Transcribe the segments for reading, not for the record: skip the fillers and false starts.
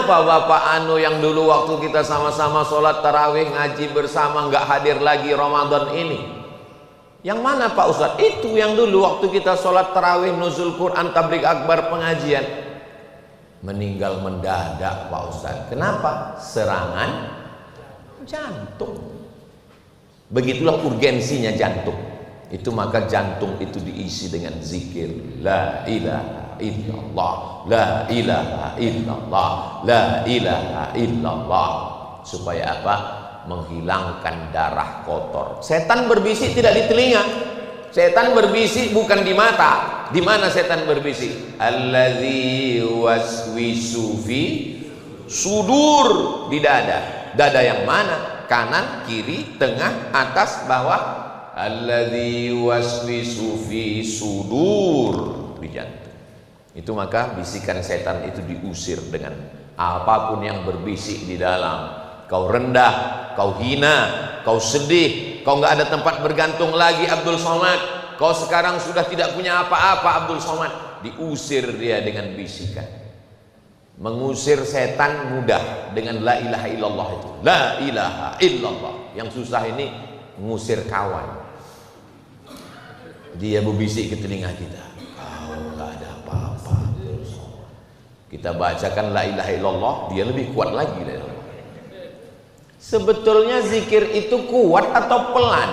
Kenapa Bapak Anu yang dulu waktu kita sama-sama sholat tarawih ngaji bersama nggak hadir lagi Ramadan ini? Yang mana Pak Ustadz? Itu yang dulu waktu kita sholat tarawih, nuzul Quran, tabligh akbar, pengajian. Meninggal mendadak Pak Ustadz. Kenapa? Serangan jantung. Begitulah urgensinya jantung. Itu maka jantung itu diisi dengan zikir la ilaha illallah, la ilaha illallah, la ilaha illallah. Supaya apa? Menghilangkan darah kotor. Setan berbisik tidak di telinga. Setan berbisik bukan di mata. Di mana setan berbisik? Allazi waswisu fi sudur, di dada. Dada yang mana? Kanan, kiri, tengah, atas, bawah. Alladzi waswisu fi sudur, di jantung. Itu maka bisikan setan itu diusir dengan apapun yang berbisik di dalam. Kau rendah, kau hina, kau sedih, kau nggak ada tempat bergantung lagi Abdul Somad. Kau sekarang sudah tidak punya apa-apa Abdul Somad. Diusir dia dengan bisikan. Mengusir setan mudah dengan la ilaha illallah itu. La ilaha illallah. Yang susah ini mengusir kawan. Dia berbisik ke telinga kita, kau nggak ada apa-apa. Kita bacakan la ilaha illallah, dia lebih kuat lagi dari Allah. Sebetulnya zikir itu kuat atau pelan?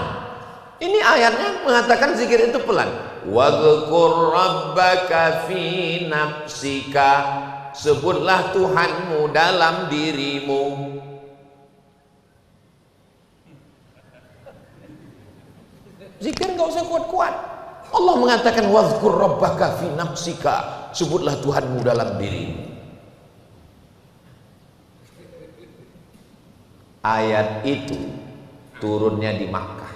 Ini ayatnya mengatakan zikir itu pelan. Wadhkur rabbaka fi nafsika, sebutlah Tuhanmu dalam dirimu. Zikir nggak usah kuat-kuat. Allah mengatakan wadhkur rabbaka fi nafsika, sebutlah Tuhanmu dalam dirimu. Ayat itu turunnya di Makkah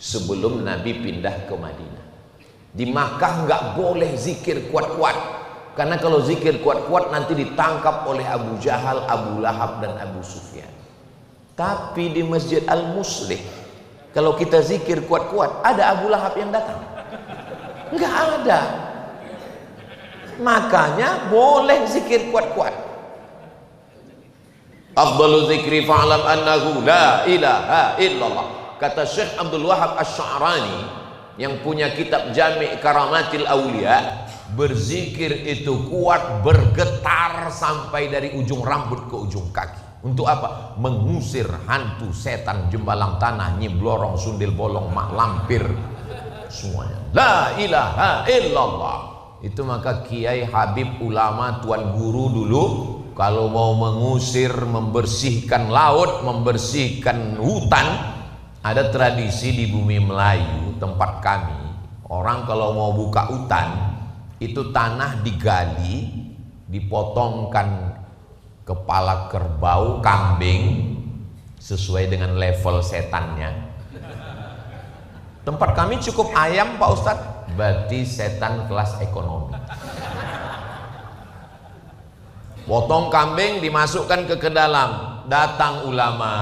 sebelum Nabi pindah ke Madinah. Di Makkah nggak boleh zikir kuat-kuat, karena kalau zikir kuat-kuat nanti ditangkap oleh Abu Jahal, Abu Lahab dan Abu Sufyan. Tapi di Masjid Al-Muslih, kalau kita zikir kuat-kuat, ada Abu Lahab yang datang? Enggak ada. Makanya boleh zikir kuat-kuat. Afdalu zikri fa'lam annahu la ilaha illallah. Kata Syekh Abdul Wahab Asy-Sya'rani yang punya kitab Jami' Karamatil Aulia, berzikir itu kuat, bergetar sampai dari ujung rambut ke ujung kaki. Untuk apa? Mengusir hantu, setan, jembalang tanah, nyi blorong, sundil bolong, mak lampir, semuanya. La ilaha illallah. Itu maka kiai, habib, ulama, tuan guru dulu kalau mau mengusir, membersihkan laut, membersihkan hutan, ada tradisi di bumi Melayu tempat kami. Orang kalau mau buka hutan, itu tanah digali, dipotongkan kepala kerbau, kambing sesuai dengan level setannya. Tempat kami cukup ayam Pak Ustadz, berarti setan kelas ekonomi. Potong kambing, dimasukkan ke dalam, datang ulama.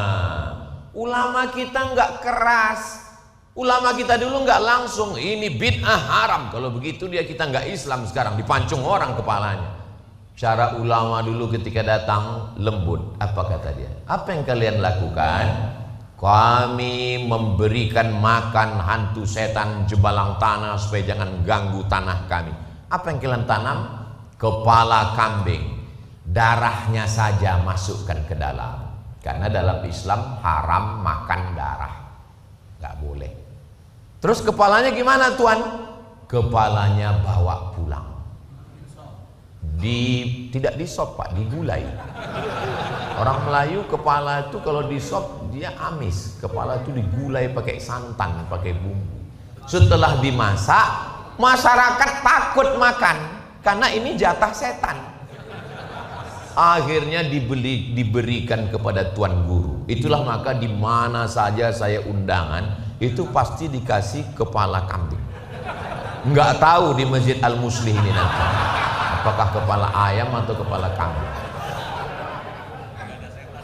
Ulama kita nggak keras. Ulama kita dulu nggak langsung ini bid'ah haram. Kalau begitu dia kita nggak Islam sekarang, dipancung orang kepalanya. Cara ulama dulu ketika datang lembut. Apa kata dia? Apa yang kalian lakukan? Kami memberikan makan hantu setan jembalang tanah supaya jangan ganggu tanah kami. Apa yang kalian tanam? Kepala kambing. Darahnya saja masukkan ke dalam. Karena dalam Islam haram makan darah. Gak boleh. Terus kepalanya gimana Tuan? Kepalanya bawa pulang. Tidak disop Pak, digulai. Orang Melayu kepala itu kalau disop dia amis. Kepala itu digulai pakai santan, pakai bumbu. Setelah dimasak, masyarakat takut makan karena ini jatah setan. Akhirnya diberikan kepada tuan guru. Itulah maka di mana saja saya undangan itu pasti dikasih kepala kambing. Nggak tahu di Masjid Al-Muslih ini nanti apakah kepala ayam atau kepala kambing.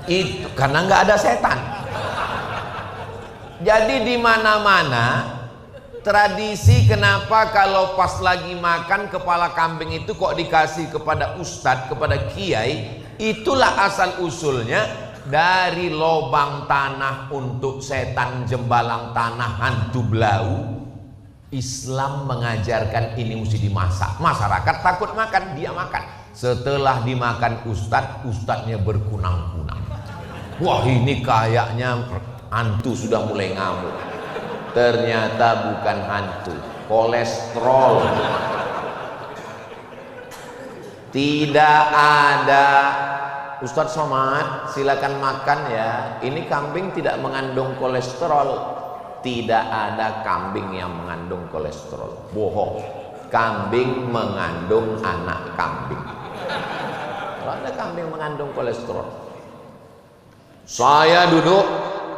Itu karena nggak ada setan. Jadi di mana-mana tradisi kenapa kalau pas lagi makan kepala kambing itu kok dikasih kepada ustadz, kepada kiai, Itulah asal usulnya dari lobang tanah untuk setan, jembalang tanah, hantu belau. Islam mengajarkan ini mesti dimasak. Masyarakat takut makan, dia makan. Setelah dimakan ustadznya berkunang-kunang. Wah, ini kayaknya hantu sudah mulai ngamuk. Ternyata bukan hantu, kolesterol. Tidak ada. Ustadz Somad, silakan makan ya. Ini kambing tidak mengandung kolesterol. Tidak ada kambing yang mengandung kolesterol. Bohong. Kambing mengandung anak kambing. Kalau ada kambing mengandung kolesterol. Saya duduk,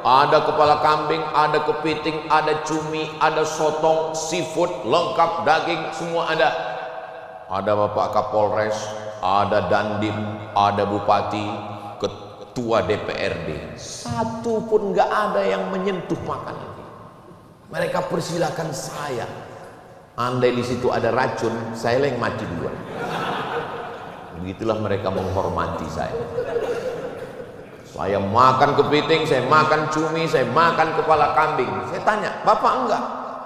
ada kepala kambing, ada kepiting, ada cumi, ada sotong, seafood, lengkap, daging, semua ada. Ada Bapak Kapolres, ada Dandim, ada Bupati, Ketua DPRD. Satu pun nggak ada yang menyentuh makanan. Mereka persilakan saya. Andai di situ ada racun, saya yang mati duluan. Begitulah mereka menghormati saya. Saya makan kepiting, saya makan cumi, saya makan kepala kambing. Saya tanya, Bapak enggak?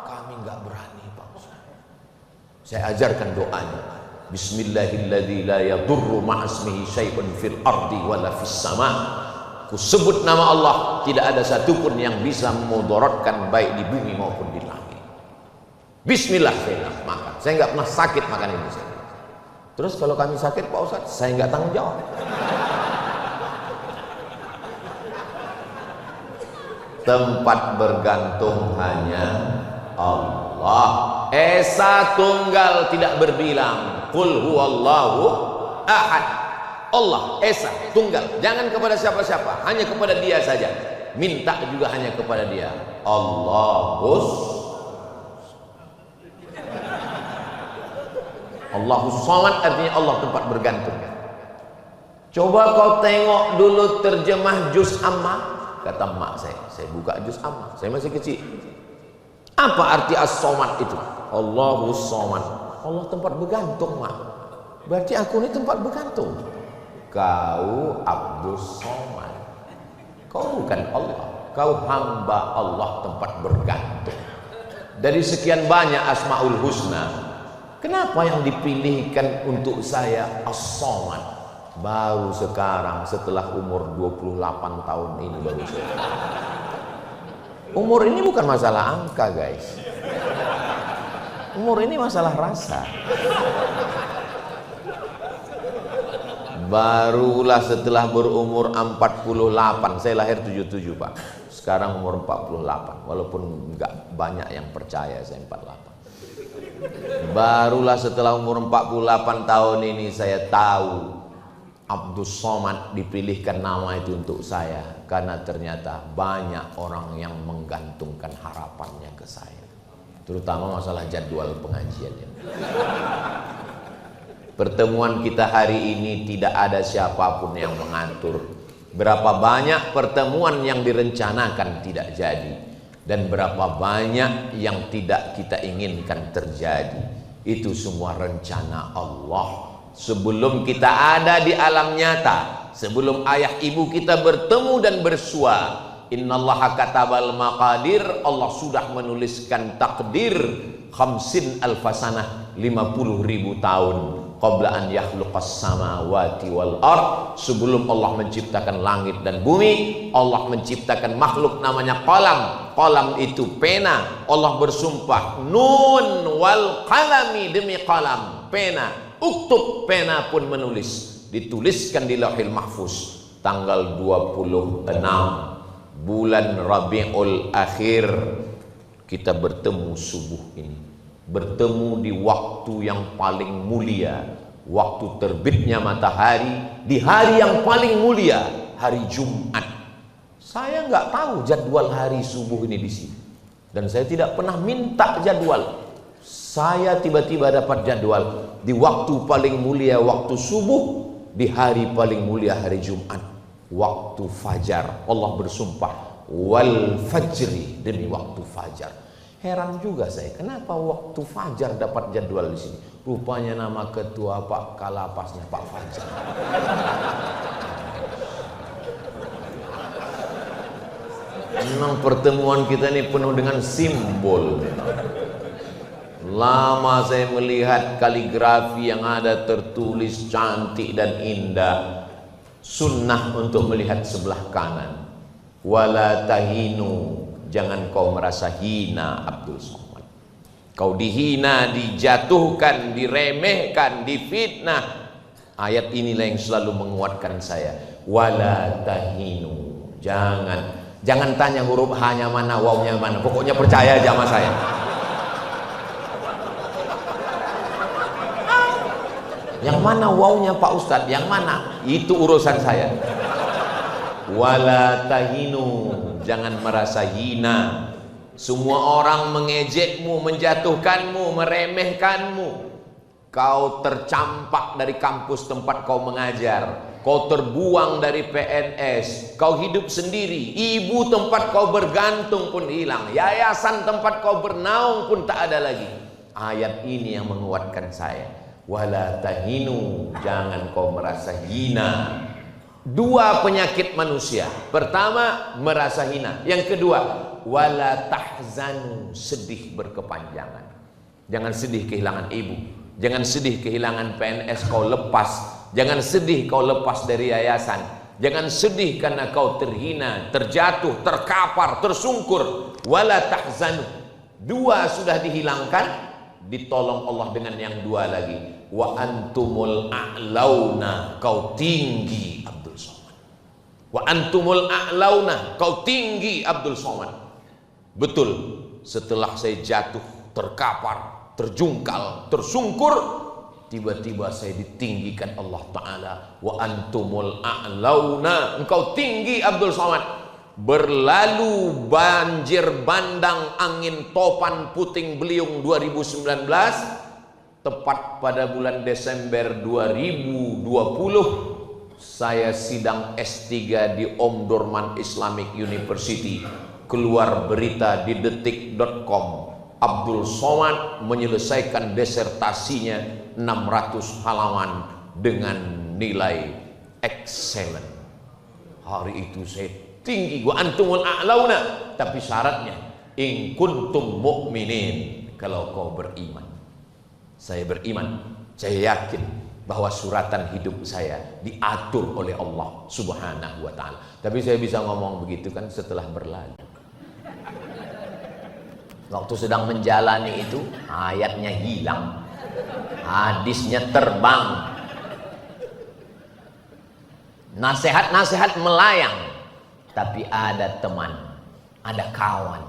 Kami enggak berani, Pak Ustaz. Saya ajarkan doanya. Bismillahilladzi la yadurru ma'asmihi syai'un fil ardi wala fis sama'. Ku sebut nama Allah, tidak ada satupun yang bisa memudaratkan baik di bumi maupun di langit. Bismillah saya makan. Saya nggak pernah sakit makan ini. Terus kalau kami sakit Pak Ustadz, saya nggak tanggung jawab. Tempat bergantung hanya Allah. Esa tunggal tidak berbilang. Qul huwallahu ahad. Allah Esa tunggal, jangan kepada siapa-siapa, hanya kepada Dia saja. Minta juga hanya kepada Dia. Allahus Samad artinya Allah tempat bergantung. Coba kau tengok dulu terjemah juz amma. Kata mak saya buka juz amma, saya masih kecil. Apa arti as-samad itu? Allahus Samad, Allah tempat bergantung, mak. Berarti aku ini tempat bergantung. Kau Abdus Somad, kau bukan Allah, kau hamba Allah tempat bergantung. Dari sekian banyak Asmaul Husna, kenapa yang dipilihkan untuk saya As-Somad? Baru sekarang setelah umur 28 tahun ini baru saya. Umur ini bukan masalah angka guys. Umur ini masalah rasa. Barulah setelah berumur 48, saya lahir 77 Pak. Sekarang umur 48, walaupun enggak banyak yang percaya saya 48. Barulah setelah umur 48 tahun ini saya tahu Abdus Somad dipilihkan nama itu untuk saya. Karena ternyata banyak orang yang menggantungkan harapannya ke saya. Terutama masalah jadwal pengajiannya. Pertemuan kita hari ini tidak ada siapapun yang mengatur. Berapa banyak pertemuan yang direncanakan tidak jadi, dan berapa banyak yang tidak kita inginkan terjadi. Itu semua rencana Allah. Sebelum kita ada di alam nyata, sebelum ayah ibu kita bertemu dan bersua, innallaha katabal maqadir, Allah sudah menuliskan takdir 50 alfasanah, 50.000 tahun. Qabla an yakhluqas samawati wal ard, sebelum Allah menciptakan langit dan bumi, Allah menciptakan makhluk namanya qalam. Qalam itu pena. Allah bersumpah, nun wal qalami, demi qalam, pena. Uktub, pena pun menulis. Dituliskan di Lauhil Mahfuz tanggal 26 bulan Rabiul Akhir kita bertemu subuh ini. Bertemu di waktu yang paling mulia, waktu terbitnya matahari, di hari yang paling mulia, hari Jumat. Saya nggak tahu jadwal hari subuh ini di sini, dan saya tidak pernah minta jadwal. Saya tiba-tiba dapat jadwal di waktu paling mulia, waktu subuh, di hari paling mulia, hari Jumat, waktu fajar. Allah bersumpah, wal fajri, demi waktu fajar. Heran juga saya, kenapa waktu fajar dapat jadwal di sini? Rupanya nama ketua Pak Kalapasnya Pak Fajar. Memang pertemuan kita ini penuh dengan simbol. Lama saya melihat kaligrafi yang ada tertulis cantik dan indah. Sunnah untuk melihat sebelah kanan. Wala tahinu, jangan kau merasa hina Abdul Somad. Kau dihina, dijatuhkan, diremehkan, difitnah. Ayat inilah yang selalu menguatkan saya. Wala tahinu, jangan tanya huruf H-nya mana, waw-nya mana. Pokoknya percaya aja sama saya. Yang mana wawnya Pak Ustadz? Yang mana? Itu urusan saya. Wala tahinu, jangan merasa hina. Semua orang mengejekmu, menjatuhkanmu, meremehkanmu. Kau tercampak dari kampus tempat kau mengajar. Kau terbuang dari PNS. Kau hidup sendiri. Ibu tempat kau bergantung pun hilang. Yayasan tempat kau bernaung pun tak ada lagi. Ayat ini yang menguatkan saya. Wala tahinu, jangan kau merasa hina. Dua penyakit manusia. Pertama, merasa hina. Yang kedua, wala tahzanu, sedih berkepanjangan. Jangan sedih kehilangan ibu. Jangan sedih kehilangan PNS kau lepas. Jangan sedih kau lepas dari yayasan. Jangan sedih karena kau terhina, terjatuh, terkapar, tersungkur. Wala tahzanu. Dua sudah dihilangkan, ditolong Allah dengan yang dua lagi. Wa antumul a'launa, kau tinggi Abdul Somad. Wa antumul a'launa, kau tinggi Abdul Somad. Betul, setelah saya jatuh, terkapar, terjungkal, tersungkur, tiba-tiba saya ditinggikan Allah Ta'ala. Wa antumul a'launa, engkau tinggi Abdul Somad. Berlalu banjir bandang, angin topan, puting beliung 2019, tepat pada bulan Desember 2020, saya sidang S3 di Omdurman Islamic University. Keluar berita di detik.com, Abdul Somad menyelesaikan disertasinya 600 halaman dengan nilai excellent. Hari itu saya tinggi, wa antumul a'launa, tapi syaratnya in kuntum mu'minin, kalau kau beriman. Saya beriman, saya yakin bahwa suratan hidup saya diatur oleh Allah Subhanahu wa ta'ala. Tapi saya bisa ngomong begitu kan setelah berlalu. Waktu sedang menjalani itu, ayatnya hilang, hadisnya terbang, nasihat-nasihat melayang. Tapi ada teman, ada kawan,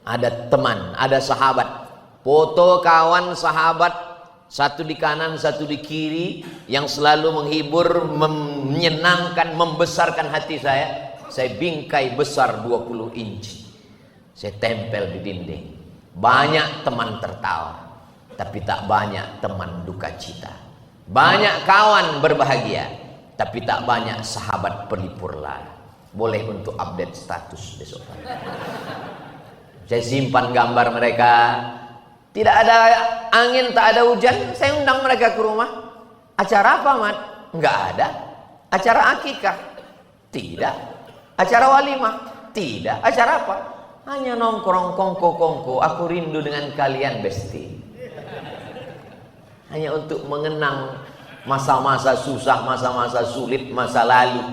ada teman, ada sahabat. Foto kawan sahabat, satu di kanan, satu di kiri, yang selalu menghibur, menyenangkan, membesarkan hati saya. Saya bingkai besar 20 inci. Saya tempel di dinding. Banyak teman tertawa, tapi tak banyak teman duka cita. Banyak kawan berbahagia, tapi tak banyak sahabat pelipur lara. Boleh untuk update status besok pagi. Saya simpan gambar mereka. Tidak ada angin, tak ada hujan, saya undang mereka ke rumah. Acara apa, Mat? Enggak ada. Acara akikah? Tidak. Acara walimah? Tidak. Acara apa? Hanya nongkrong kongko-kongko. Aku rindu dengan kalian, Besti. Hanya untuk mengenang masa-masa susah, masa-masa sulit, masa lalu.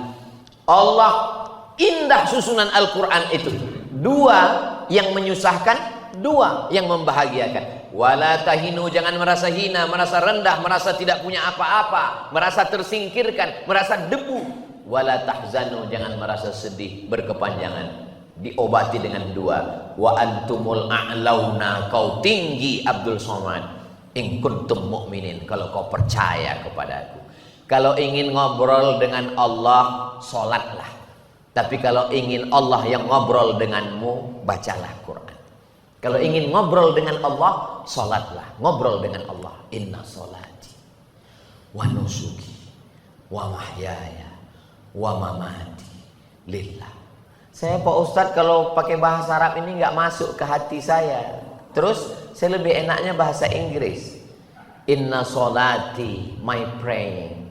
Allah, indah susunan Al-Quran itu. Dua yang menyusahkan, dua yang membahagiakan. Wala tahinu, jangan merasa hina, merasa rendah, merasa tidak punya apa-apa, merasa tersingkirkan, merasa debu. Wala tahzanu, jangan merasa sedih berkepanjangan. Diobati dengan dua. Wa antumul a'launa, kau tinggi Abdul Somad. In kuntum mu'minin, kalau kau percaya kepadaku. Kalau ingin ngobrol dengan Allah, sholatlah. Tapi kalau ingin Allah yang ngobrol denganmu, bacalah Quran. Kalau ingin ngobrol dengan Allah, sholatlah. Ngobrol dengan Allah. Inna sholati wa nusuki wa mahyaya wa mamati lillah. Saya Pak Ustadz kalau pakai bahasa Arab ini nggak masuk ke hati saya. Terus saya lebih enaknya bahasa Inggris. Inna sholati, my praying,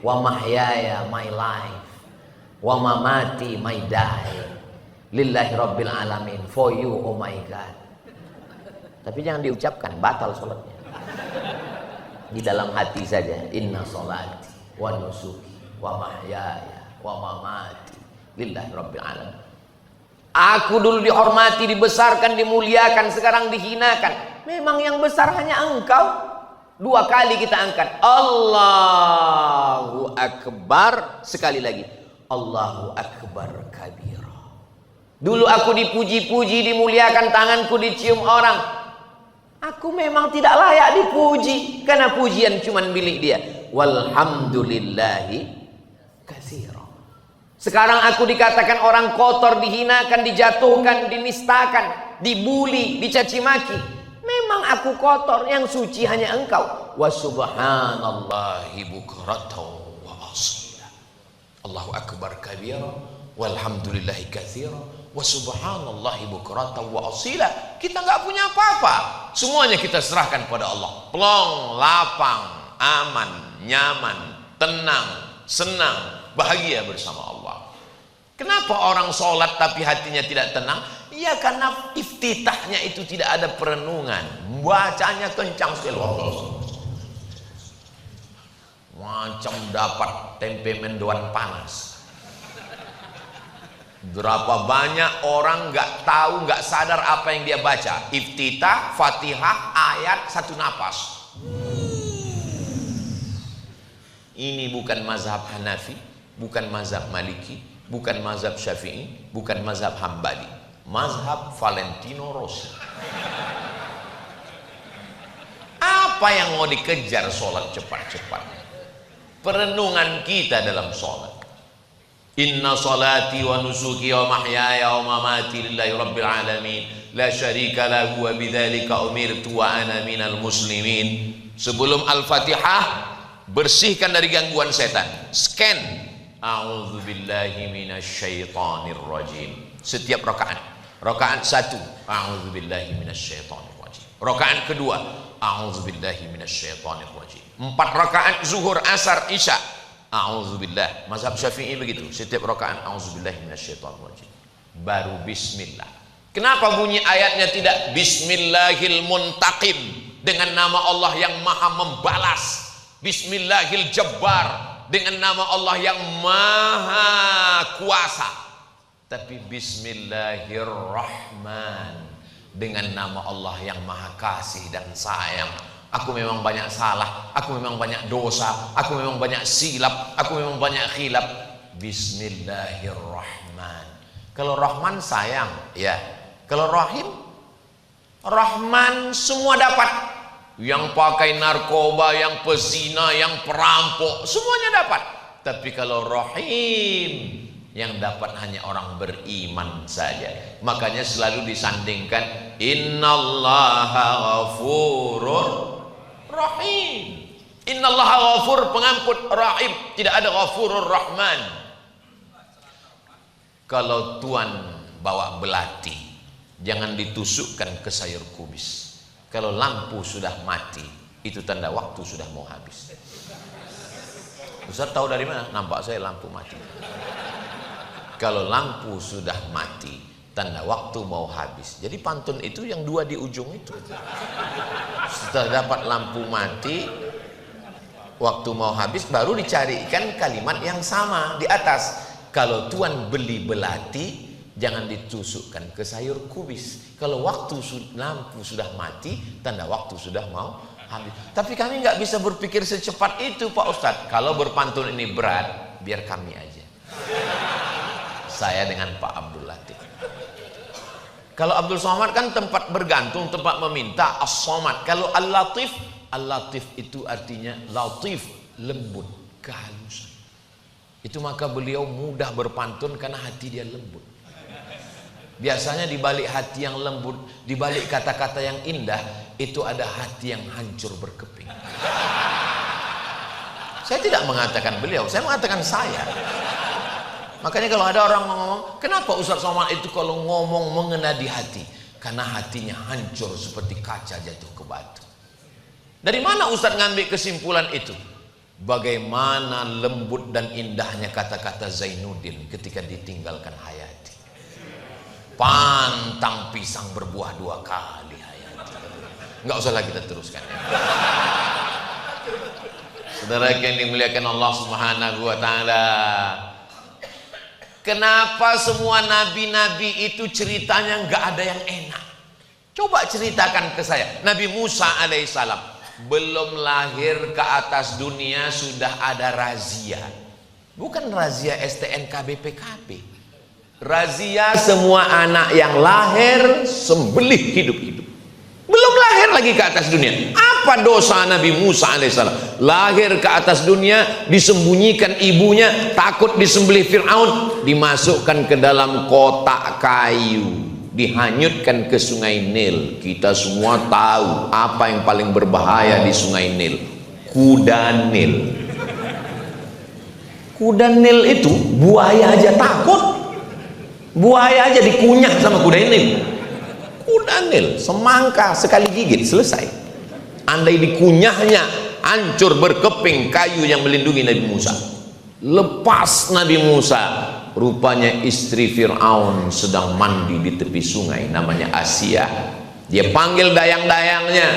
wa mahyaya, my life, wa mamati, my dying. Lillahi Rabbil Alamin, for you, oh my God. Tapi jangan diucapkan, batal sholatnya. Di dalam hati saja. Inna sholati wa nusuki wa mahyaya wa mamati lillahi Rabbil Alamin. Aku dulu dihormati, dibesarkan, dimuliakan, sekarang dihinakan. Memang yang besar hanya engkau. 2 kali kita angkat. Allahu Akbar. Sekali lagi. Allahu Akbar kabira. Dulu aku dipuji-puji, dimuliakan, tanganku dicium orang. Aku memang tidak layak dipuji, karena pujian cuma milik dia. Walhamdulillahi katsira. Sekarang aku dikatakan orang kotor, dihinakan, dijatuhkan, dinistakan, dibuli, dicaci maki. Memang aku kotor, yang suci hanya engkau. Wa subhanallahi bukratan wa asila. Allahu akbar kabira, walhamdulillahi katsira, wa subhanallahi bukratan wa asila. Kita nggak punya apa-apa, semuanya kita serahkan pada Allah. Plong, lapang, aman, nyaman, tenang, senang, bahagia bersama Allah. Kenapa orang sholat tapi hatinya tidak tenang? Ya karena iftitahnya itu tidak ada perenungan, bacanya kencang sekali, macam dapat tempe mendoan panas. Berapa banyak orang nggak tahu, nggak sadar apa yang dia baca. Iftitah, Fatihah, ayat satu napas. Ini bukan mazhab Hanafi, bukan mazhab Maliki, bukan mazhab Syafi'i, bukan mazhab Hambali, mazhab Valentino Rossi. Apa yang mau dikejar sholat cepat-cepat? Perenungan kita dalam sholat. Inna salati wa nusuki wa mahyaya wa mamati lillahi rabbil alamin la syarika lahu wa bidzalika umirtu wa ana minal muslimin. Sebelum Al-Fatihah, bersihkan dari gangguan setan. Scan. A'udzubillahi minasyaitonir rajim. Setiap rakaat. Rakaat 1, a'udzubillahi minasyaitonir rajim. Rakaat kedua, a'udzubillahi minasyaitonir rajim. 4 rakaat zuhur, asar, isya. A'udzubillah. Mazhab Syafi'i begitu. Setiap rakaat a'udzubillahi minasyaitonir rajim. Baru bismillah. Kenapa bunyi ayatnya tidak bismillahil muntaqim, dengan nama Allah yang maha membalas? Bismillahil jabbar, dengan nama Allah yang maha kuasa. Tapi bismillahirrahman, dengan nama Allah yang maha kasih dan sayang. Aku memang banyak salah, aku memang banyak dosa, aku memang banyak silap, aku memang banyak khilaf. Bismillahirrahman. Kalau Rahman sayang, ya. Kalau Rahim, Rahman semua dapat. Yang pakai narkoba, yang pezina, yang perampok, semuanya dapat. Tapi kalau Rahim, yang dapat hanya orang beriman saja. Makanya selalu disandingkan innallaha ghafurur rahim. Innallaha ghafur, pengampun, rahim. Tidak ada ghafurur rahman. Kalau tuan bawa belati, jangan ditusukkan ke sayur kubis. Kalau lampu sudah mati, itu tanda waktu sudah mau habis. Ustaz tahu dari mana? Nampak saya lampu mati. Kalau lampu sudah mati, tanda waktu mau habis. Jadi pantun itu yang 2 di ujung itu. Setelah dapat lampu mati, waktu mau habis, baru dicarikan kalimat yang sama di atas. Kalau tuan beli belati, jangan ditusukkan ke sayur kubis. Kalau lampu sudah mati, tanda waktu sudah mau habis. Tapi kami nggak bisa berpikir secepat itu, Pak Ustadz. Kalau berpantun ini berat, biar kami aja. Saya dengan Pak Abdul Latif. Kalau Abdul Somad kan tempat bergantung, tempat meminta, As-Somad. Kalau Al-Latif, Al-Latif itu artinya latif, lembut, kehalusan. Itu maka beliau mudah berpantun karena hati dia lembut. Biasanya di balik hati yang lembut, di balik kata-kata yang indah, itu ada hati yang hancur berkeping. Saya tidak mengatakan beliau, saya mengatakan saya. Makanya kalau ada orang ngomong, kenapa Ustaz Somad itu kalau ngomong mengena di hati? Karena hatinya hancur seperti kaca jatuh ke batu. Dari mana Ustaz ngambil kesimpulan itu? Bagaimana lembut dan indahnya kata-kata Zainuddin ketika ditinggalkan Hayati. pantang pisang berbuah 2 kali. Nggak usahlah kita teruskan. Saudara yang dimuliakan Allah Subhanahu wa taala. Kenapa semua nabi-nabi itu ceritanya nggak ada yang enak? Coba ceritakan ke saya. Nabi Musa alaihissalam belum lahir ke atas dunia sudah ada razia. Bukan razia STNK BPKB. Razia semua anak yang lahir sembelih hidup-hidup. Belum lahir lagi ke atas dunia. Apa dosa Nabi Musa alaihissalam? Lahir ke atas dunia, disembunyikan ibunya, takut disembelih Fir'aun, dimasukkan ke dalam kotak kayu, dihanyutkan ke sungai Nil. Kita semua tahu apa yang paling berbahaya di sungai Nil. Kuda Nil. Kuda Nil itu buaya aja takut. Buaya aja dikunyah sama kuda Nil. Kuda Nil semangka sekali gigit selesai. Andai dikunyahnya hancur berkeping kayu yang melindungi Nabi Musa. Lepas Nabi Musa, rupanya istri Fir'aun sedang mandi di tepi sungai, namanya Asia. Dia panggil dayang-dayangnya,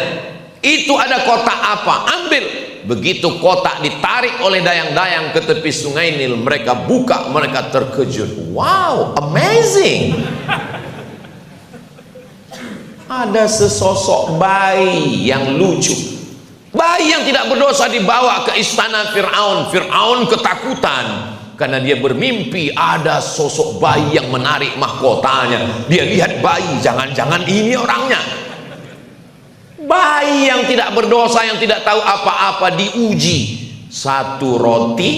itu ada kotak apa? Ambil. Begitu kotak ditarik oleh dayang-dayang ke tepi sungai Nil, mereka buka, mereka terkejut. Wow, amazing. Ada sesosok bayi yang lucu, bayi yang tidak berdosa dibawa ke istana Fir'aun. Fir'aun ketakutan karena dia bermimpi ada sosok bayi yang menarik mahkotanya. Dia lihat bayi, jangan-jangan ini orangnya. Bayi yang tidak berdosa, yang tidak tahu apa-apa, diuji. 1 roti,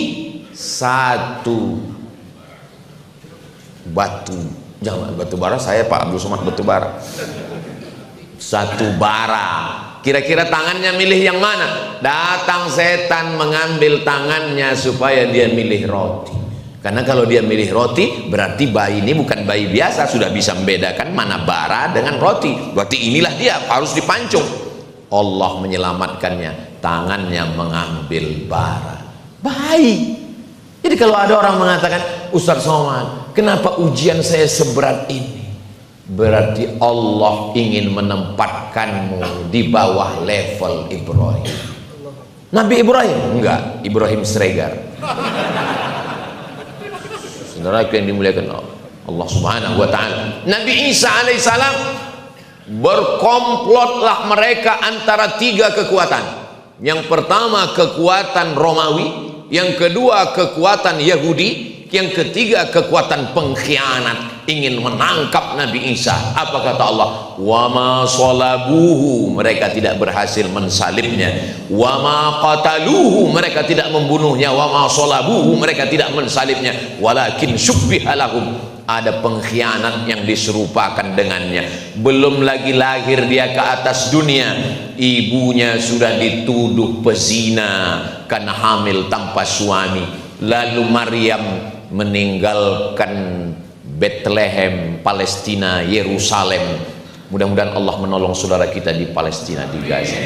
1 batu, jangan batu bara, saya Pak Abdul Somad batu bara. 1 bara. Kira-kira tangannya milih yang mana? Datang setan mengambil tangannya supaya dia milih roti. Karena kalau dia milih roti, berarti bayi ini bukan bayi biasa, sudah bisa membedakan mana bara dengan roti. Berarti inilah dia, harus dipancung. Allah menyelamatkannya, tangannya mengambil bara. Bayi. Jadi kalau ada orang mengatakan, Ustaz Somad, kenapa ujian saya seberat ini? Berarti Allah ingin menempatkanmu di bawah level Ibrahim. Nabi Ibrahim? Enggak, Ibrahim Sregar. Saudara yang dimuliakan Allah Subhanahu wa taala. Nabi Isa alaihissalam, berkomplotlah mereka antara 3 kekuatan. Yang pertama kekuatan Romawi, yang kedua kekuatan Yahudi, yang ketiga kekuatan pengkhianat, ingin menangkap Nabi Isa. Apa kata Allah? Wa ma salabuhu, mereka tidak berhasil mensalibnya. Wa ma qataluhu, mereka tidak membunuhnya. Wa ma salabuhu, mereka tidak mensalibnya. Walakin syubbiha lahum, ada pengkhianat yang diserupakan dengannya. Belum lagi lahir dia ke atas dunia, ibunya sudah dituduh pezina karena hamil tanpa suami. Lalu Maryam meninggalkan Bethlehem, Palestina, Yerusalem. Mudah-mudahan Allah menolong saudara kita di Palestina, di Gaza.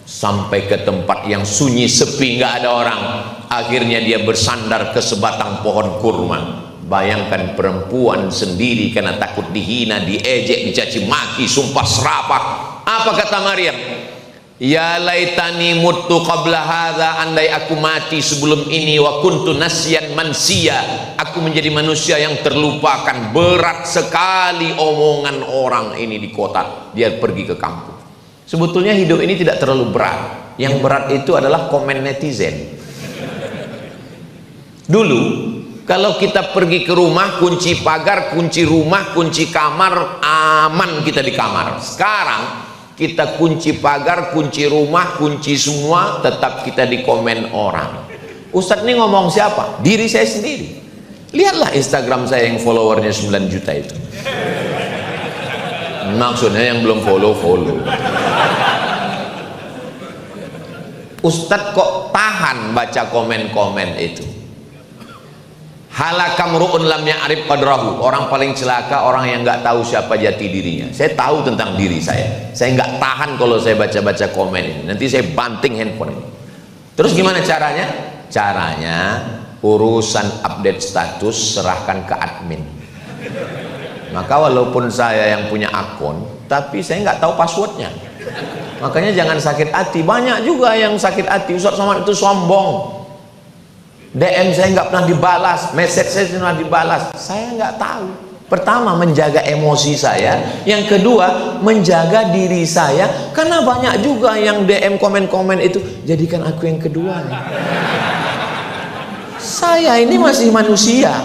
Sampai ke tempat yang sunyi, sepi, nggak ada orang. Akhirnya dia bersandar ke sebatang pohon kurma. Bayangkan perempuan sendiri karena takut dihina, diejek, dicaci maki, sumpah serapah. Apa kata Maryam? Ya laitani mutu qabla hadza, andai aku mati sebelum ini, wa kuntu nasyan mansia, aku menjadi manusia yang terlupakan. Berat sekali omongan orang ini di kota. Dia pergi ke kampung. Sebetulnya hidup ini tidak terlalu berat. Yang berat itu adalah komen netizen. Dulu kalau kita pergi ke rumah, kunci pagar, kunci rumah, kunci kamar, aman kita di kamar. Sekarang kita kunci pagar, kunci rumah, kunci semua, tetap kita dikomen orang. Ustadz ini ngomong siapa? Diri saya sendiri. Lihatlah Instagram saya yang followernya 9 juta itu. Maksudnya yang belum follow. Ustadz kok tahan baca komen-komen itu? Halakam ru'un lam ya'rif qadrahu. Orang paling celaka orang yang nggak tahu siapa jati dirinya. Saya tahu tentang diri saya. Saya nggak tahan kalau saya baca-baca komen ini. Nanti saya banting handphone ini. Terus gimana caranya? Caranya urusan update status serahkan ke admin. Maka walaupun saya yang punya akun, tapi saya nggak tahu passwordnya. Makanya jangan sakit hati. Banyak juga yang sakit hati, Ustaz Somad itu sombong. DM saya nggak pernah dibalas, message saya tidak pernah dibalas. Saya nggak tahu. Pertama, menjaga emosi saya. Yang kedua, menjaga diri saya. Karena banyak juga yang DM komen-komen itu, jadikan aku yang kedua. Saya ini masih manusia.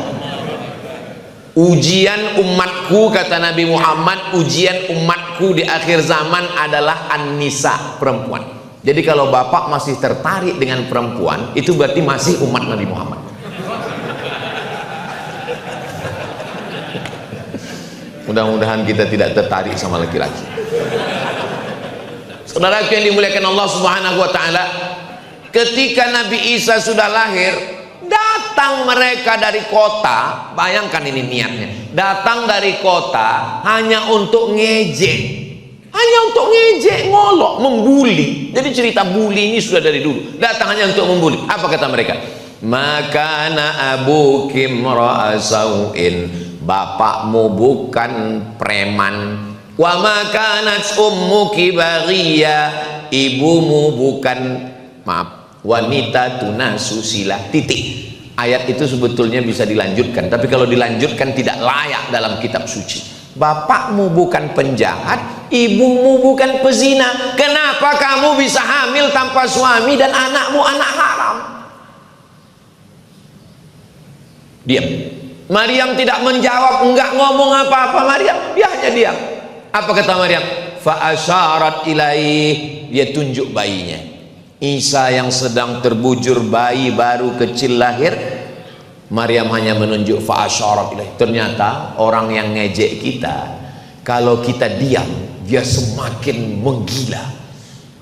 Ujian umatku, kata Nabi Muhammad, ujian umatku di akhir zaman adalah an-nisa, perempuan. Jadi kalau bapak masih tertarik dengan perempuan, itu berarti masih umat Nabi Muhammad. Mudah-mudahan kita tidak tertarik sama laki-laki. Saudaraku yang dimuliakan Allah Subhanahu wa taala, ketika Nabi Isa sudah lahir, datang mereka dari kota. Bayangkan ini niatnya, datang dari kota hanya untuk ngejek, hanya untuk ngejek, ngolok, membuli. Jadi cerita bully ini sudah dari dulu. Datang hanya untuk membuli. Apa kata mereka? Makana abuki imra'a sau'in, bapakmu bukan preman. Wa makanat ummuki baghiya, ibumu bukan, maaf, wanita tunasusila. Titik. Ayat itu sebetulnya bisa dilanjutkan, tapi kalau dilanjutkan tidak layak dalam kitab suci. Bapakmu bukan penjahat, ibumu bukan pezina. Kenapa kamu bisa hamil tanpa suami dan anakmu anak haram? Diam. Maryam tidak menjawab, enggak ngomong apa-apa. Maryam, dia hanya diam. Apa kata Maryam? Fa asyarat ilaih, dia tunjuk bayinya. Isa yang sedang terbujur, bayi baru kecil lahir. Maryam hanya menunjuk fa asyarat ilaih. Ternyata orang yang ngejek kita, kalau kita diam, dia semakin menggila.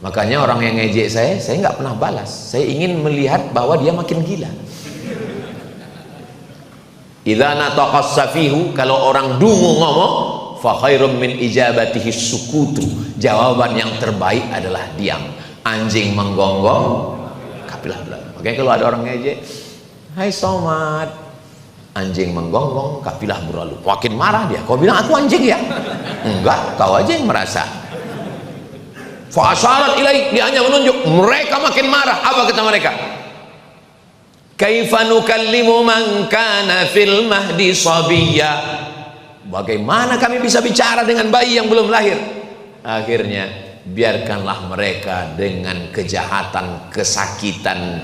Makanya orang yang ngejek saya nggak pernah balas. Saya ingin melihat bahwa dia makin gila. Idza nataqas safihu, kalau orang dungu ngomong, fa khairum min ijabatihi sukutu, jawaban yang terbaik adalah diam. Anjing menggonggong, kapilah berlalu. Makanya kalau ada orang ngejek, hai Somad, anjing menggonggong, kapilah berlalu. Makin marah dia. Kau bilang aku anjing ya? Enggak, kau aja yang merasa. Fa asyarat ilaih, dia hanya menunjuk. Mereka makin marah. Apa kata mereka? Kaifa nukallimu man kana fil mahdi sabiyya, bagaimana kami bisa bicara dengan bayi yang belum lahir? Akhirnya biarkanlah mereka dengan kejahatan, kesakitan,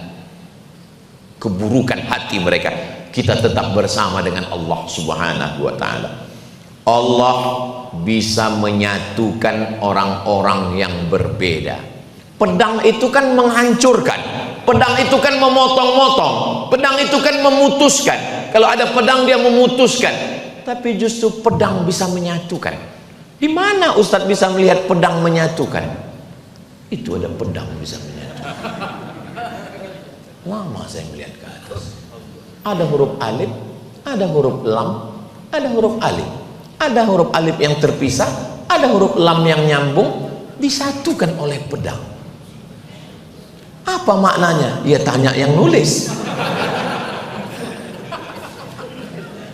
keburukan hati mereka. Kita tetap bersama dengan Allah Subhanahu wa taala. Allah bisa menyatukan orang-orang yang berbeda. Pedang itu kan menghancurkan, pedang itu kan memotong-motong, pedang itu kan memutuskan. Kalau ada pedang dia memutuskan, tapi justru pedang bisa menyatukan. Di mana Ustadz bisa melihat pedang menyatukan? Itu ada pedang bisa menyatukan. Lama saya melihat ke atas. Ada huruf alif, ada huruf lam, ada huruf alif. Ada huruf alif yang terpisah, ada huruf lam yang nyambung, disatukan oleh pedang. Apa maknanya? Dia tanya yang nulis.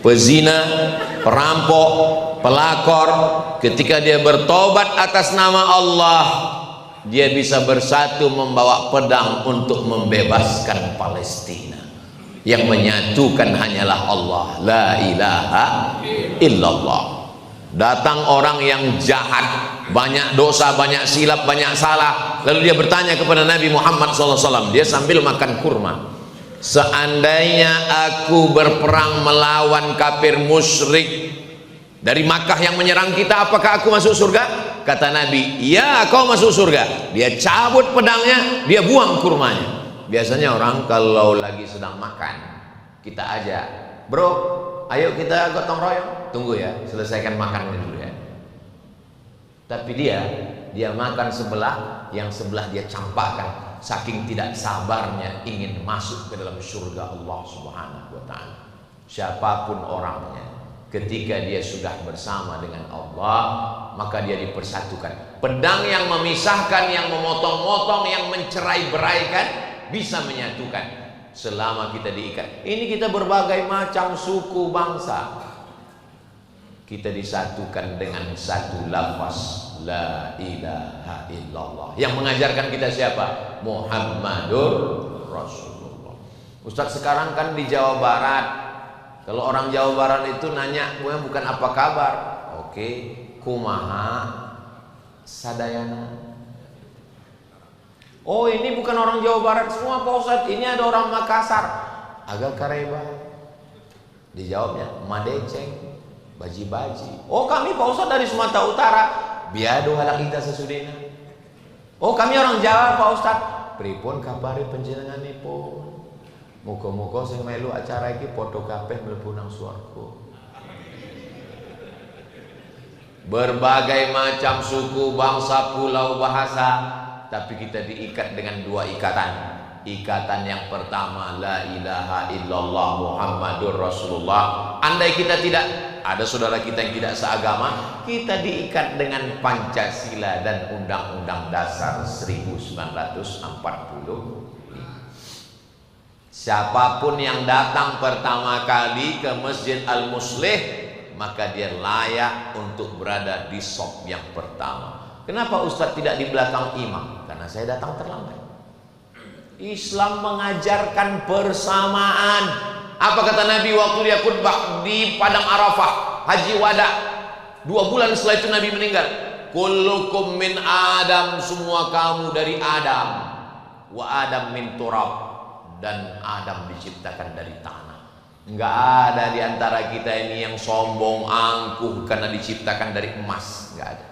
Pezina, perampok, pelakor, ketika dia bertobat atas nama Allah, dia bisa bersatu membawa pedang untuk membebaskan Palestina. Yang menyatukan hanyalah Allah, la ilaha illallah. Datang orang yang jahat, banyak dosa, banyak silap, banyak salah, lalu dia bertanya kepada Nabi Muhammad SAW. Dia sambil makan kurma. Seandainya aku berperang melawan kafir musyrik dari Makkah yang menyerang kita, apakah aku masuk surga? Kata Nabi, ya, kau masuk surga. Dia cabut pedangnya, dia buang kurmanya. Biasanya orang kalau lagi sedang makan, kita ajak, bro, ayo kita gotong royong. Tunggu ya, selesaikan makannya dulu ya. Tapi dia makan sebelah, yang sebelah dia campakkan, saking tidak sabarnya ingin masuk ke dalam surga Allah Subhanahu wa taala. Siapapun orangnya, ketika dia sudah bersama dengan Allah, maka dia dipersatukan. Pedang yang memisahkan, yang memotong-motong, yang mencerai-beraikan bisa menyatukan selama kita diikat. Ini kita berbagai macam suku bangsa. kita disatukan dengan satu lafaz la ilaha illallah. Yang mengajarkan kita siapa? Muhammadur Rasulullah. Ustaz, sekarang kan di Jawa Barat, kalau orang Jawa Barat itu nanya, gue bukan apa kabar. Oke, kumaha sadayana. Oh, ini bukan orang Jawa Barat semua Pak Ustaz, ini ada orang Makassar. Agak kareba. Dijawabnya, madeceng. Baji-baji. Oh, kami Pak Ustaz dari Sumatera Utara. Biado halak kita sesudena. Oh, kami orang Jawa Pak Ustaz. Pripun kabare panjenenganipun? Muga-muga sing melu acara iki padha kabeh mlebu nang swarga. Berbagai macam suku, bangsa, pulau, bahasa, tapi kita diikat dengan dua ikatan. Ikatan yang pertama, la ilaha illallah Muhammadur Rasulullah. Andai kita tidak, ada saudara kita yang tidak seagama, kita diikat dengan Pancasila dan Undang-Undang Dasar 1945. Siapapun yang datang pertama kali ke Masjid Al-Muslih, maka dia layak untuk berada di shaf yang pertama. Kenapa Ustadz tidak di belakang imam? Karena saya datang terlambat. Islam mengajarkan bersamaan. Apa kata Nabi waktu dia khutbah di Padang Arafah, Haji Wada? 2 bulan setelah itu Nabi meninggal. Kullukum min Adam, semua kamu dari Adam. Wa Adam min turab, dan Adam diciptakan dari tanah. Enggak ada di antara kita ini yang sombong angkuh karena diciptakan dari emas. Enggak ada.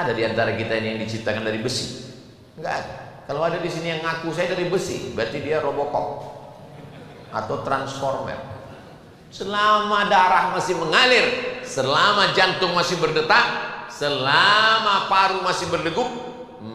Ada di antara kita ini yang diciptakan dari besi. Enggak ada. Kalau ada di sini yang ngaku saya dari besi, berarti dia Robocop atau Transformer. Selama darah masih mengalir, selama jantung masih berdetak, selama paru masih berdegup,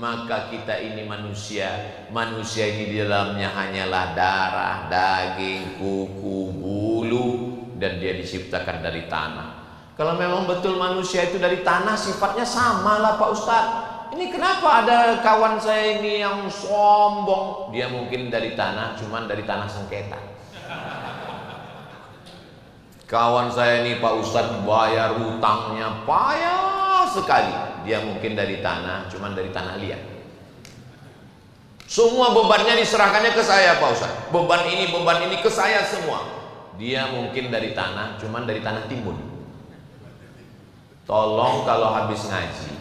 maka kita ini manusia. Manusia ini di dalamnya hanyalah darah, daging, kuku, bulu, dan dia diciptakan dari tanah. Kalau memang betul manusia itu dari tanah, sifatnya sama lah Pak Ustadz. Ini kenapa ada kawan saya ini yang sombong? Dia mungkin dari tanah, cuman dari tanah sengketa. Kawan saya ini Pak Ustadz bayar hutangnya payah sekali. Dia mungkin dari tanah, cuman dari tanah liat. Semua bebannya diserahkannya ke saya Pak Ustadz. Beban ini ke saya semua. Dia mungkin dari tanah, cuman dari tanah timbun. Tolong kalau habis ngaji,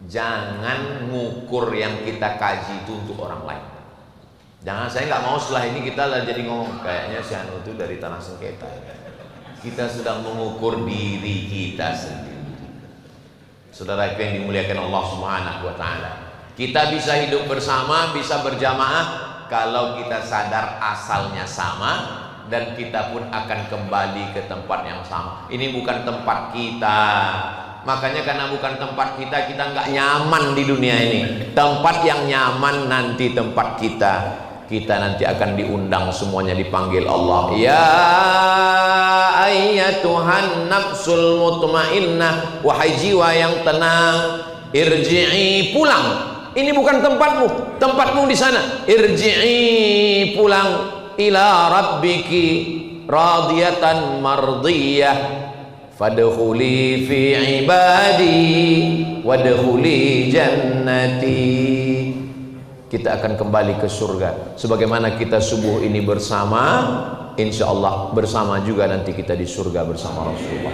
jangan ngukur yang kita kaji itu untuk orang lain. Jangan, saya nggak mau setelah ini kita jadi ngomong kayaknya si Anu itu dari tanah sengketa. Kita sedang mengukur diri kita sendiri. Saudara yang dimuliakan Allah Subhanahu wa taala. Kita bisa hidup bersama, bisa berjamaah kalau kita sadar asalnya sama dan kita pun akan kembali ke tempat yang sama. Ini bukan tempat kita. Makanya karena bukan tempat kita, kita nggak nyaman di dunia ini. Tempat yang nyaman nanti tempat kita. Kita nanti akan diundang semuanya, dipanggil Allah. Ya ayyatuhan nafsul mutmainnah, wahai jiwa yang tenang, irji'i, pulang. Ini bukan tempatmu, tempatmu di sana. Irji'i, pulang ila rabbiki radiyatan mardiyah. Fadkhuli fi ibadi wadkhuli jannati. Kita akan kembali ke surga. Sebagaimana kita subuh ini bersama, insya Allah bersama juga nanti kita di surga bersama Rasulullah.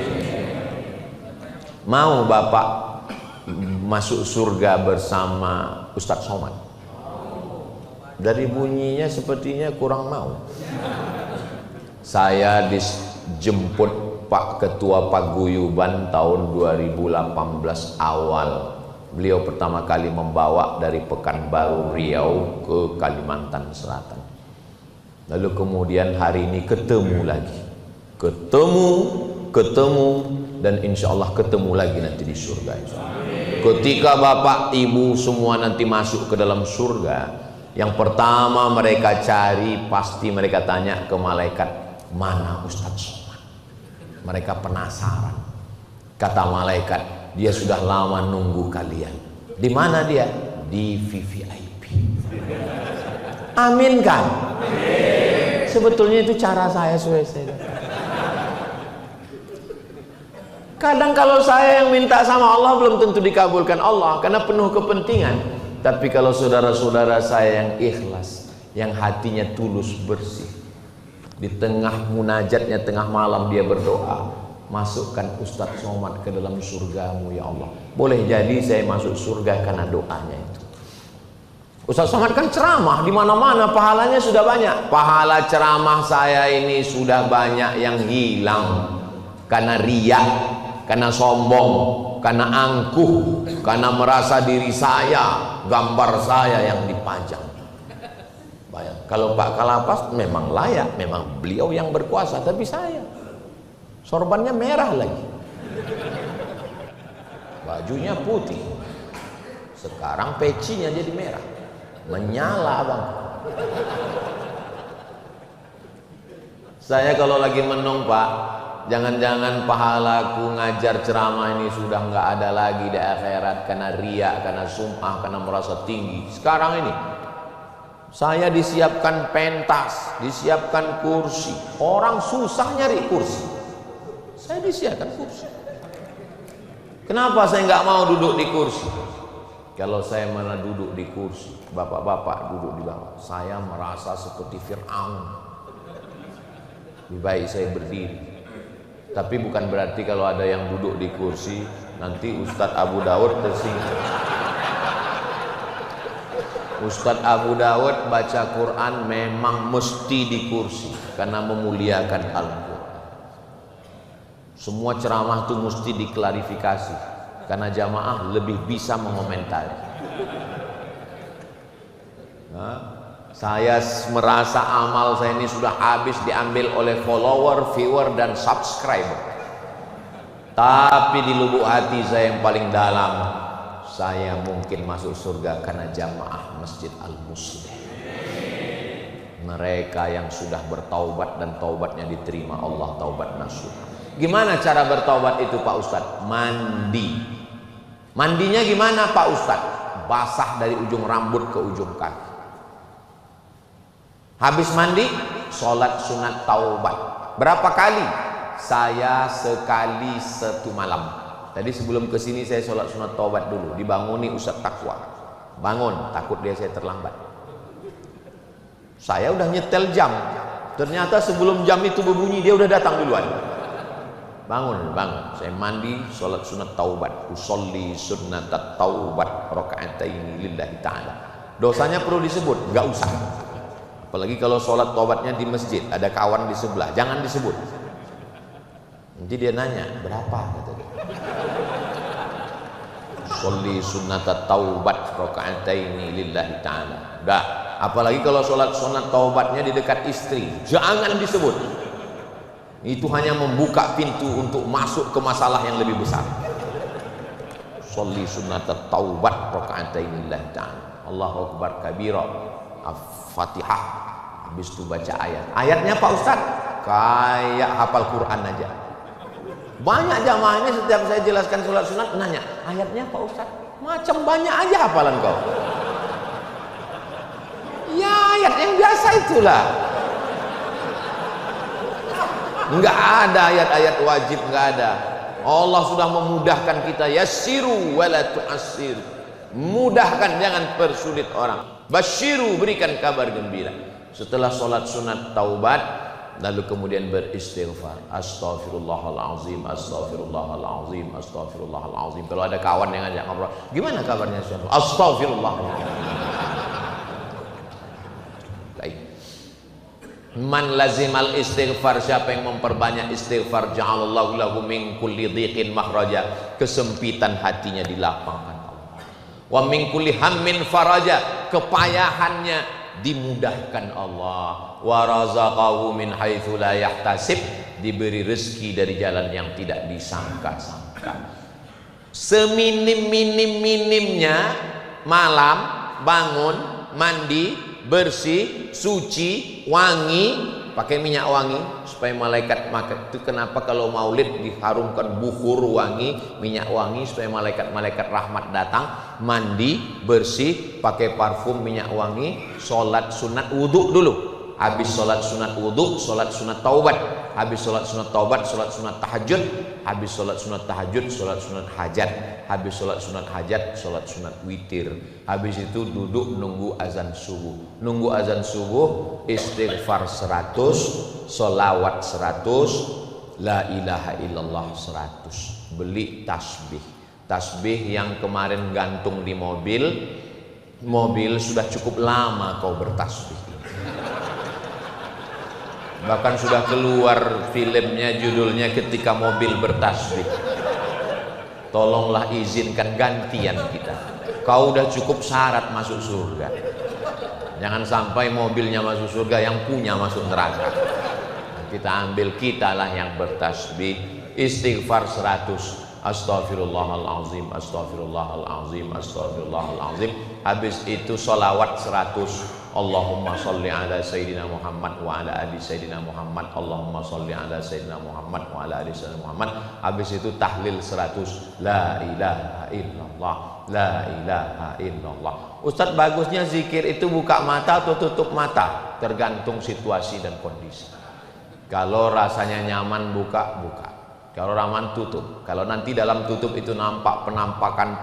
Mau Bapak masuk surga bersama Ustadz Somad? Dari bunyinya sepertinya kurang mau. Saya dijemput Pak Ketua Paguyuban tahun 2018 awal. Beliau pertama kali membawa dari Pekanbaru Riau ke Kalimantan Selatan. Lalu kemudian hari ini ketemu lagi. Ketemu dan insya Allah ketemu lagi nanti di surga. Ketika Bapak Ibu semua nanti masuk ke dalam surga, yang pertama mereka cari, pasti mereka tanya ke malaikat, mana Ustadz Somad? Mereka penasaran. Kata malaikat, dia sudah lama nunggu kalian. Di mana dia? Di VVIP. Amin kan? Amin. Sebetulnya itu cara saya. Kadang kalau saya yang minta sama Allah belum tentu dikabulkan Allah karena penuh kepentingan. Tapi kalau saudara-saudara saya yang ikhlas, yang hatinya tulus bersih, di tengah munajatnya tengah malam dia berdoa, masukkan Ustadz Somad ke dalam surgamu ya Allah. Boleh jadi saya masuk surga karena doanya itu. Ustadz Somad kan ceramah di mana-mana, pahalanya sudah banyak. Pahala ceramah saya ini sudah banyak yang hilang karena riya, karena sombong, karena angkuh, karena merasa diri saya, gambar saya yang dipajang. Bayang, kalau Pak Kalapas memang layak, memang beliau yang berkuasa, tapi saya sorbannya merah lagi, bajunya putih, sekarang pecinya jadi merah, menyala bang. Saya kalau lagi menung Pak, jangan-jangan pahalaku ngajar ceramah ini sudah nggak ada lagi di akhirat karena riya, karena sum'ah, karena merasa tinggi. Sekarang ini saya disiapkan pentas, disiapkan kursi. Orang susah nyari kursi, saya disiapkan kursi. Kenapa saya nggak mau duduk di kursi? Kalau saya mana duduk di kursi, bapak-bapak duduk di bawah, saya merasa seperti Fir'aun. Lebih baik saya berdiri. Tapi bukan berarti kalau ada yang duduk di kursi nanti Ustadz Abu Dawud tersinggung. Ustadz Abu Dawud baca Quran memang mesti di kursi karena memuliakan Al-Quran. Semua ceramah itu mesti diklarifikasi karena jamaah lebih bisa mengomentari. Saya merasa amal saya ini sudah habis diambil oleh follower, viewer, dan subscriber. Tapi di lubuk hati saya yang paling dalam, saya mungkin masuk surga karena jamaah Masjid Al-Muslim. Mereka yang sudah bertaubat dan taubatnya diterima Allah, taubat nasuh. Gimana cara bertaubat itu Pak Ustadz? Mandi. Mandinya gimana Pak Ustadz? Basah dari ujung rambut ke ujung kaki. Habis mandi, sholat sunat taubat. Berapa kali? Saya sekali satu malam. Tadi sebelum kesini saya sholat sunat taubat dulu. Dibanguni Ustadz Takwa. Bangun, takut dia saya terlambat. Saya udah nyetel jam. Ternyata sebelum jam itu berbunyi dia udah datang duluan. Bangun. Saya mandi, sholat sunat taubat. Usolli sunnat taubat raka'ataini lillahi ta'ala. Dosanya perlu disebut? Nggak usah. Apalagi kalau sholat taubatnya di masjid, ada kawan di sebelah, jangan disebut. Nanti dia nanya, berapa? Kata dia. Sholli sunnata taubat raka'ataini lillahi ta'ala. Udah. Apalagi kalau sholat sunat taubatnya di dekat istri, jangan disebut. Itu hanya membuka pintu untuk masuk ke masalah yang lebih besar. Sholli sunnata taubat raka'ataini lillahi ta'ala. Allahu akbar kabira. Al-Fatihah. Habis itu baca ayat. Ayatnya Pak Ustadz kayak hafal Quran aja. Banyak jamaah ini setiap saya jelaskan sholat sunat nanya, ayatnya Pak Ustadz macam banyak aja hafalan kau. Ya ayat yang biasa itulah. Enggak ada ayat-ayat wajib, enggak ada. Allah sudah memudahkan kita, yassiru wala tu'assir. Mudahkan, jangan persulit orang. Basyiru, berikan kabar gembira. Setelah sholat sunat taubat, lalu kemudian beristighfar. Astaghfirullahalazim, astaghfirullahalazim, astaghfirullahalazim. Kalau ada kawan yang ngajak ngobrol, gimana kabarnya? Astaghfirullah. Baik. Man lazimal istighfar, siapa yang memperbanyak istighfar, ja'alallahu lahu min kulli dhiqin makhraja, kesempitan hatinya dilapangkan Allah. Wa min kulli hammin faraja, kepayahannya dimudahkan Allah. Wa razaqahu min haitsu la yahtasib, diberi rezeki dari jalan yang tidak disangka-sangka. Seminim-minimnya malam bangun, mandi, bersih, suci, wangi, pakai minyak wangi supaya malaikat makan. Itu kenapa kalau maulid diharumkan bukhur wangi, minyak wangi supaya malaikat-malaikat rahmat datang. Mandi, bersih, pakai parfum minyak wangi, sholat sunat wudhu dulu. Habis sholat sunat wudhu, sholat sunat taubat. habis sholat sunat taubat, sholat sunat tahajud, habis sholat sunat tahajud, sholat sunat hajat, habis sholat sunat hajat, sholat sunat witir, habis itu duduk nunggu azan subuh. Nunggu azan subuh, istighfar 100, sholawat 100, la ilaha illallah 100. Beli tasbih. Tasbih yang kemarin gantung di mobil sudah cukup lama kau bertasbih. Bahkan sudah keluar filmnya, judulnya Ketika Mobil Bertasbih. Tolonglah izinkan gantian kita. Kau udah cukup syarat masuk surga. Jangan sampai mobilnya masuk surga, yang punya masuk neraka. Kita ambil, kitalah yang bertasbih. Istighfar 100, astaghfirullahalazim, astaghfirullahalazim, astaghfirullahalazim. Habis itu sholawat 100, Allahumma sholli ala Sayyidina Muhammad wa ala ali Sayyidina Muhammad, Allahumma sholli ala Sayyidina Muhammad wa ala ali Sayyidina Muhammad. Habis itu tahlil 100, la ilaha illallah, la ilaha illallah. Ustadz, bagusnya zikir itu buka mata atau tutup mata? Tergantung situasi dan kondisi. Kalau rasanya nyaman buka, buka. Kalau rawan tutup. Kalau nanti dalam tutup itu nampak penampakan,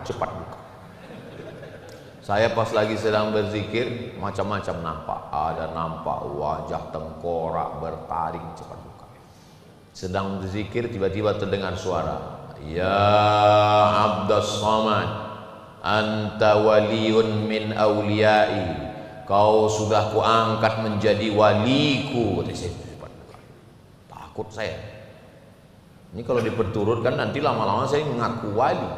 cepat buka. Saya pas lagi sedang berzikir, macam-macam nampak. Ada nampak wajah tengkorak bertaring, cepat buka. Sedang berzikir, tiba-tiba terdengar suara, ya Abdas Samad, anta waliyun min awliyai, kau sudah kuangkat menjadi waliku. Cepat buka. Takut saya. Ini kalau diperturutkan nanti lama-lama saya mengaku wali.